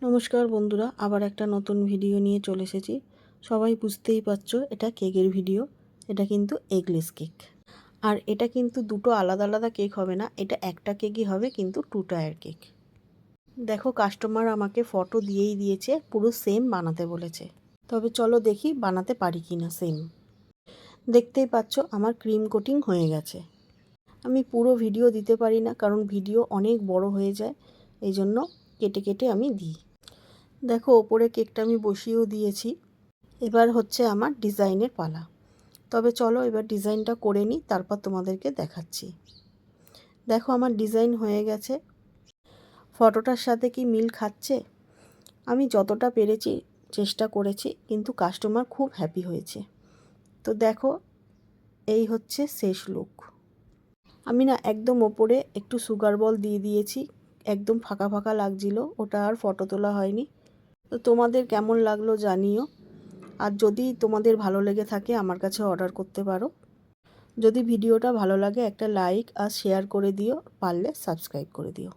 নমস্কার বন্ধুরা, আবার একটা নতুন ভিডিও নিয়ে চলে এসেছি। সবাই বুঝতেই পারছো এটা কেকের ভিডিও। এটা কিন্তু এগলেস কেক। আর এটা কিন্তু দুটো আলাদা আলাদা কেক হবে না, এটা একটা কেকই হবে, কিন্তু 2 টায়ার কেক। দেখো, কাস্টমার আমাকে ফটো দিয়েই দিয়েছে, পুরো সেম বানাতে বলেছে। তবে চলো দেখি বানাতে পারি কি না সেম। দেখতেই পাচ্ছ আমার ক্রিম কোটিং হয়ে গেছে। আমি পুরো ভিডিও দিতে পারি না, কারণ ভিডিও অনেক বড় হয়ে যায়, এই জন্য কেটে কেটে আমি দিই। দেখো, ওপরে কেকটা আমি বসিয়েও দিয়েছি। এবার হচ্ছে আমার ডিজাইনের পালা। তবে চলো এবার ডিজাইনটা করে নিই, তারপর তোমাদেরকে দেখাচ্ছি। দেখো, আমার ডিজাইন হয়ে গেছে। ফটোটার সাথে কি মিল খাচ্ছে? আমি যতটা পেরেছি চেষ্টা করেছি, কিন্তু কাস্টমার খুব হ্যাপি হয়েছে। তো দেখো, এই হচ্ছে শেষ লুক। আমি না একদম ওপরে একটু সুগার বল দিয়ে দিয়েছি, একদম ফাঁকা ফাঁকা লাগছিল, ওটা আর ফটো তোলা হয়নি। তো তোমাদের কেমন লাগলো জানিও। আর যদি তোমাদের ভালো লেগে থাকে আমার কাছে অর্ডার করতে পারো। যদি ভিডিওটা ভালো লাগে একটা লাইক আর শেয়ার করে দিও, পারলে সাবস্ক্রাইব করে দিও।